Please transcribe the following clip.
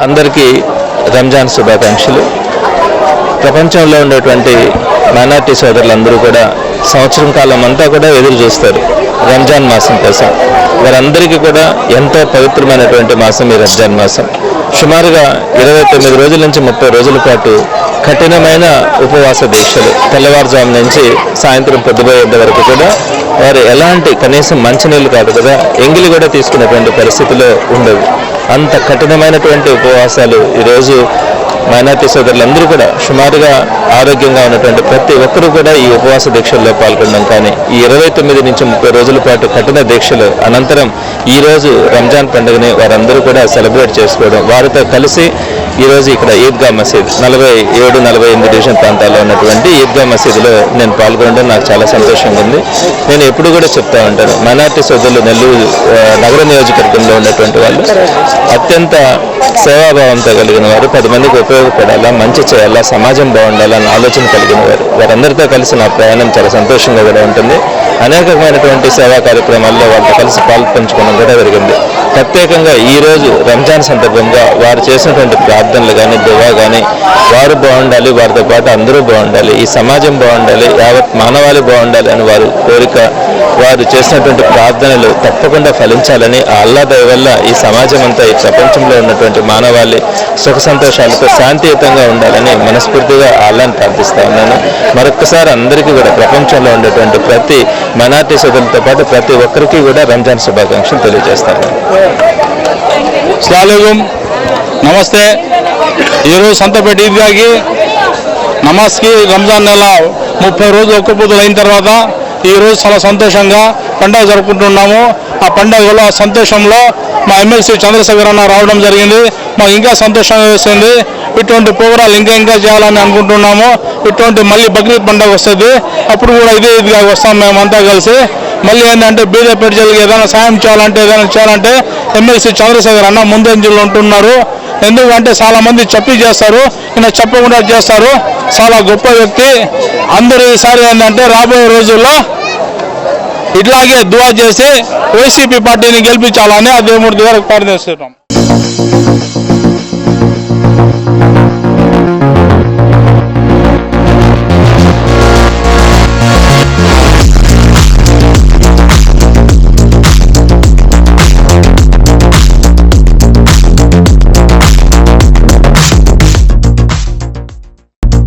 అందరికీ రంజాన్ శుభాకాంక్షలు. ప్రపంచంలో ఉండేటువంటి మైనార్టీ సోదరులందరూ కూడా సంవత్సరం కాలం అంతా కూడా ఎదురు చూస్తారు రంజాన్ మాసం కోసం. వారందరికీ కూడా ఎంతో పవిత్రమైనటువంటి మాసం ఈ రంజాన్ మాసం. సుమారుగా 29 రోజుల నుంచి 30 రోజుల పాటు కఠినమైన ఉపవాస దీక్షలు, తెల్లవారుజాము నుంచి సాయంత్రం పొద్దుపోయేంత వరకు కూడా వారు ఎలాంటి కనీసం మంచినీళ్ళు కాదు కదా ఎంగిలి కూడా తీసుకునేటువంటి పరిస్థితిలో ఉండదు. అంత కఠినమైనటువంటి ఉపవాసాలు ఈరోజు మైనార్టీ సోదరులందరూ కూడా సుమారుగా ఆరోగ్యంగా ఉన్నటువంటి ప్రతి ఒక్కరూ కూడా ఈ ఉపవాస దీక్షల్లో పాల్గొనడం, కానీ ఈ 29 నుంచి 30 రోజుల పాటు కఠిన దీక్షలు అనంతరం ఈరోజు రంజాన్ పండుగని వారందరూ కూడా సెలబ్రేట్ చేసుకోవడం, వారితో కలిసి ఈరోజు ఇక్కడ ఈద్గా మసీద్ 47-48 డివిజన్ ప్రాంతాల్లో ఉన్నటువంటి ఈద్గా మసీదులో నేను పాల్గొనడం నాకు చాలా సంతోషంగా ఉంది. నేను ఎప్పుడు కూడా చెప్తా ఉంటాను, మైనార్టీ సోదరులు నెల్లూరు నగర నియోజకవర్గంలో ఉన్నటువంటి వాళ్ళు అత్యంత సేవాభావంతో కలిగిన వారు, 10 మందికి ఉపయోగపడాలా, మంచి చేయాలా, సమాజం బాగుండాలన్న ఆలోచన కలిగిన వారు. వారందరితో కలిసి నా ప్రయాణం చాలా సంతోషంగా కూడా ఉంటుంది. అనేకమైనటువంటి సేవా కార్యక్రమాల్లో వారితో కలిసి పాల్పంచుకోవడం కూడా జరిగింది. ప్రత్యేకంగా ఈరోజు రంజాన్ సందర్భంగా వారు చేసినటువంటి ప్రార్థనలు కానీ, దువా కానీ, వారు బాగుండాలి, వారితో పాటు అందరూ బాగుండాలి, ఈ సమాజం బాగుండాలి, యావత్ మానవాళి బాగుండాలి అని వారు కోరిక, వారు చేసినటువంటి ప్రార్థనలు తప్పకుండా ఫలించాలని ఆ అల్లా దయ వల్ల ఈ సమాజం అంతా, ఈ ప్రపంచంలో ఉన్నటువంటి మానవాళి సుఖ సంతోషాలతో శాంతియుతంగా ఉండాలని మనస్ఫూర్తిగా అల్లాని ప్రార్థిస్తా ఉన్నాను. మరొక్కసారి అందరికీ కూడా ప్రపంచంలో ఉండేటువంటి ప్రతి మైనార్టీ సోదరులతో పాటు ప్రతి ఒక్కరికి కూడా రంజాన్ శుభాకాంక్షలు తెలియజేస్తాను. అస్సలాముఅలైకుం, నమస్తే. ఈరోజు సంతపేట ఈద్గాకి నమాజ్కి రంజాన్ నెల 30 రోజులు ఒక్క పొద్దులు అయిన తర్వాత ఈరోజు చాలా సంతోషంగా పండుగ జరుపుకుంటున్నాము. ఆ పండుగలో ఆ సంతోషంలో మా ఎమ్మెల్సీ చంద్రశేఖర్ అన్న రావడం జరిగింది. మాకు ఇంకా సంతోషంగా వేస్తుంది. ఇటువంటి ప్రోగ్రాలు ఇంకా చేయాలని అనుకుంటున్నాము. ఇటువంటి మళ్ళీ బక్రీద్ పండుగ వస్తుంది, అప్పుడు కూడా ఇదే ఇదిగా వస్తాం మేమంతా కలిసి. మళ్ళీ ఏంటంటే బీద ప్రజలకు ఏదైనా సాయం చేయాలంటే ఎమ్మెల్సీ చంద్రశేఖర్ అన్న ముందంజలో ఉంటున్నారు. ఎందుకంటే చాలా మంది చేస్తారు, ఈయన చెప్పకుండా చేస్తారు. చాలా గొప్ప వ్యక్తి. అందరూ ఈసారి ఏంటంటే రాబోయే రోజుల్లో ఇట్లాగే దువా చేసి వైసీపీ పార్టీని గెలిపించాలని ఆ దేవుడి ద్వారా ప్రార్థిస్తున్నాం.